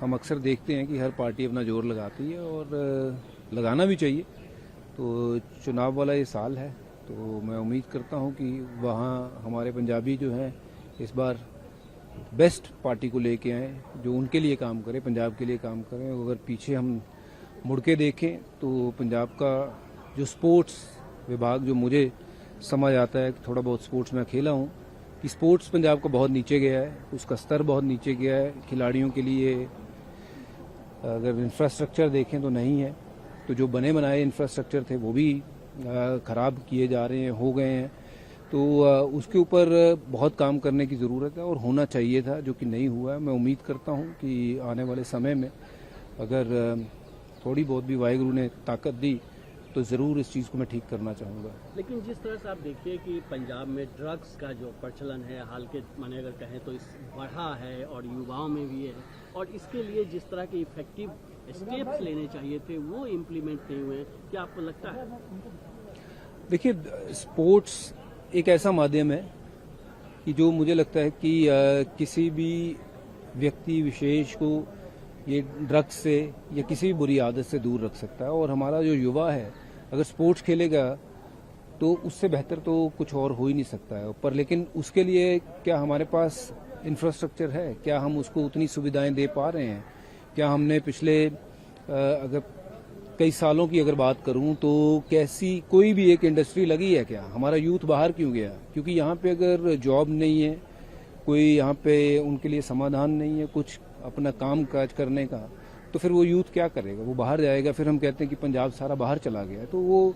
हम अक्सर देखते हैं कि हर पार्टी अपना जोर लगाती है और लगाना भी चाहिए। तो चुनाव वाला ये साल है, तो मैं उम्मीद करता हूं कि वहाँ हमारे पंजाबी जो हैं इस बार बेस्ट पार्टी को लेके आए, जो उनके लिए काम करे, पंजाब के लिए काम करें। अगर पीछे हम मुड़ के देखें तो पंजाब का जो स्पोर्ट्स विभाग, जो मुझे समझ आता है, थोड़ा बहुत स्पोर्ट्स में खेला हूँ, कि स्पोर्ट्स पंजाब का बहुत नीचे गया है, उसका स्तर बहुत नीचे गया है। खिलाड़ियों के लिए अगर इंफ्रास्ट्रक्चर देखें तो नहीं है, तो जो बने बनाए इंफ्रास्ट्रक्चर थे वो भी ख़राब किए जा रहे हैं, हो गए हैं। तो उसके ऊपर बहुत काम करने की ज़रूरत है और होना चाहिए था, जो कि नहीं हुआ है। मैं उम्मीद करता हूँ कि आने वाले समय में अगर थोड़ी बहुत भी वाहिगुरु ने ताकत दी तो ज़रूर इस चीज़ को मैं ठीक करना चाहूँगा। लेकिन जिस तरह से आप देखिए कि पंजाब में ड्रग्स का जो प्रचलन है हाल के माने अगर कहें तो इस बढ़ा है और युवाओं में भी है, और इसके लिए जिस तरह के इफेक्टिव स्टेप्स लेने चाहिए थे वो इम्प्लीमेंट नहीं हुए, क्या आपको लगता है? देखिए, स्पोर्ट्स एक ऐसा माध्यम है कि जो मुझे लगता है कि किसी भी व्यक्ति विशेष को ये ड्रग्स से या किसी भी बुरी आदत से दूर रख सकता है। और हमारा जो युवा है अगर स्पोर्ट्स खेलेगा तो उससे बेहतर तो कुछ और हो ही नहीं सकता है। पर लेकिन उसके लिए क्या हमारे पास इंफ्रास्ट्रक्चर है? क्या हम उसको उतनी सुविधाएं दे पा रहे हैं? क्या हमने पिछले अगर कई सालों की अगर बात करूं तो कैसी कोई भी एक इंडस्ट्री लगी है क्या? हमारा यूथ बाहर क्यों गया? क्योंकि यहाँ पे अगर जॉब नहीं है, कोई यहाँ पे उनके लिए समाधान नहीं है कुछ अपना काम काज करने का, तो फिर वो यूथ क्या करेगा? वो बाहर जाएगा। फिर हम कहते हैं कि पंजाब सारा बाहर चला गया। तो वो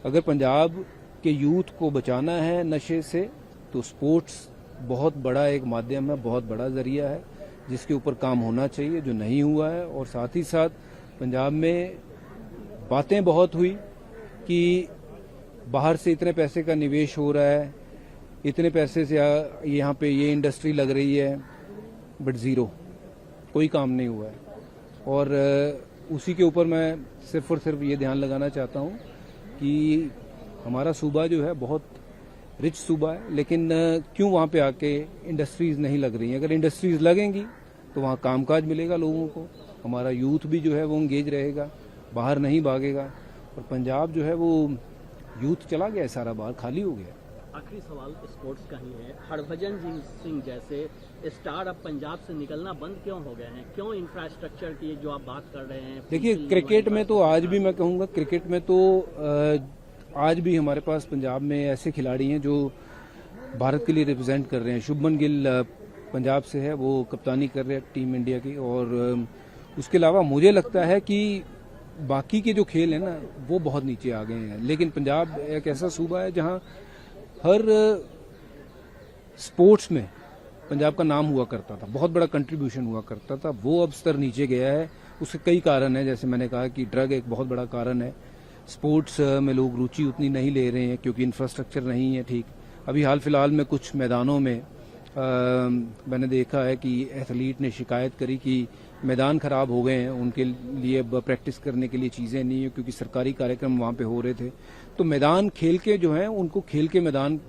अगर पंजाब के यूथ को बचाना है नशे से तो स्पोर्ट्स बहुत बड़ा एक माध्यम है, बहुत बड़ा जरिया है जिसके ऊपर काम होना चाहिए, जो नहीं हुआ है। और साथ ही साथ पंजाब में बातें बहुत हुई कि बाहर से इतने पैसे का निवेश हो रहा है, इतने पैसे से यहाँ पे ये इंडस्ट्री लग रही है, बट ज़ीरो, कोई काम नहीं हुआ है। और उसी के ऊपर मैं सिर्फ और सिर्फ ये ध्यान लगाना चाहता हूँ कि हमारा सूबा जो है बहुत रिच सूबा है, लेकिन क्यों वहाँ पे आके इंडस्ट्रीज़ नहीं लग रही हैं? अगर इंडस्ट्रीज़ लगेंगी तो वहाँ कामकाज मिलेगा लोगों को, हमारा यूथ भी जो है वो इंगेज रहेगा, बाहर नहीं भागेगा। और पंजाब जो है वो यूथ चला गया है, सारा बाहर खाली हो गया। आखिरी सवाल स्पोर्ट्स का ही है। हरभजन सिंह जैसे स्टार अब पंजाब से निकलना बंद क्यों हो गए हैं? क्यों इंफ्रास्ट्रक्चर की जो आप बात कर रहे हैं? देखिए, क्रिकेट में तो आज भी मैं कहूँगा, क्रिकेट में तो आज भी हमारे पास पंजाब में ऐसे खिलाड़ी हैं जो भारत के लिए रिप्रेजेंट कर रहे हैं। शुभमन गिल पंजाब से है, वो कप्तानी कर रहे हैं टीम इंडिया की। और उसके अलावा मुझे लगता है कि बाकी के जो खेल हैं ना वो बहुत नीचे आ गए हैं। लेकिन पंजाब एक ऐसा सूबा है जहां हर स्पोर्ट्स में पंजाब का नाम हुआ करता था, बहुत बड़ा कंट्रीब्यूशन हुआ करता था। वो अब स्तर नीचे गया है। उसके कई कारण हैं, जैसे मैंने कहा कि ड्रग एक बहुत बड़ा कारण है। स्पोर्ट्स में लोग रुचि उतनी नहीं ले रहे हैं क्योंकि इंफ्रास्ट्रक्चर नहीं है ठीक। अभी हाल फिलहाल में कुछ मैदानों में मैंने देखा है कि एथलीट ने शिकायत करी कि मैदान खराब हो गए हैं, उनके लिए प्रैक्टिस करने के लिए चीज़ें नहीं है क्योंकि सरकारी कार्यक्रम वहाँ पे हो रहे थे। तो मैदान खेल के जो हैं उनको खेल के मैदान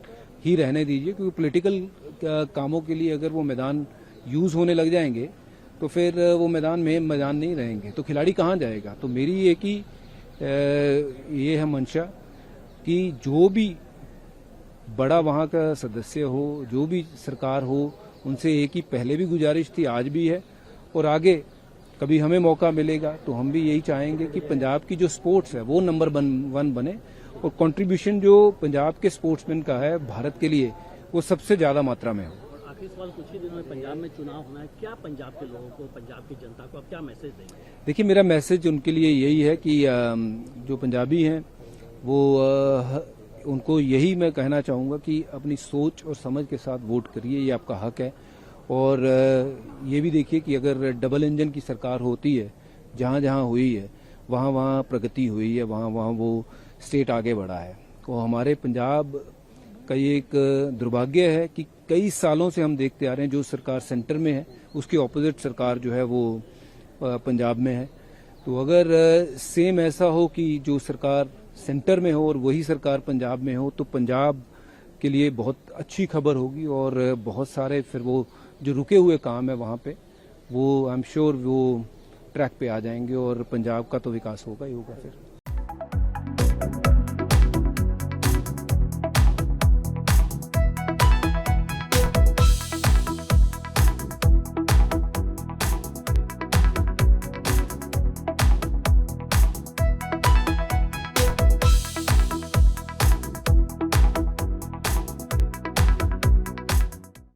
ही रहने दीजिए, क्योंकि पॉलिटिकल कामों के लिए अगर वो मैदान यूज़ होने लग जाएंगे तो फिर वो मैदान नहीं रहेंगे, तो खिलाड़ी कहाँ जाएगा? तो मेरी ये है मंशा कि जो भी बड़ा वहाँ का सदस्य हो, जो भी सरकार हो, उनसे एक ही पहले भी गुजारिश थी, आज भी है, और आगे कभी हमें मौका मिलेगा तो हम भी यही चाहेंगे कि पंजाब की जो स्पोर्ट्स है वो नंबर 1 बने और कंट्रीब्यूशन जो पंजाब के स्पोर्ट्समैन का है भारत के लिए वो सबसे ज़्यादा मात्रा में हो। आखिरी सवाल, कुछ ही दिनों में पंजाब में चुनाव होना है, क्या पंजाब के लोगों को, पंजाब की जनता को आप क्या मैसेज देंगे? देखिए, मेरा मैसेज उनके लिए यही है कि जो पंजाबी हैं वो उनको यही मैं कहना चाहूँगा कि अपनी सोच और समझ के साथ वोट करिए, ये आपका हक है। और ये भी देखिए कि अगर डबल इंजन की सरकार होती है, जहाँ जहाँ हुई है वहाँ वहाँ प्रगति हुई है, वहाँ वहाँ वो स्टेट आगे बढ़ा है। तो हमारे पंजाब का ये एक दुर्भाग्य है कि कई सालों से हम देखते आ रहे हैं जो सरकार सेंटर में है उसकी ऑपोजिट सरकार जो है वो पंजाब में है। तो अगर सेम ऐसा हो कि जो सरकार सेंटर में हो और वही सरकार पंजाब में हो तो पंजाब के लिए बहुत अच्छी खबर होगी और बहुत सारे फिर वो जो रुके हुए काम है वहाँ पे वो आई एम श्योर वो ट्रैक पे आ जाएंगे और पंजाब का तो विकास होगा ही होगा फिर।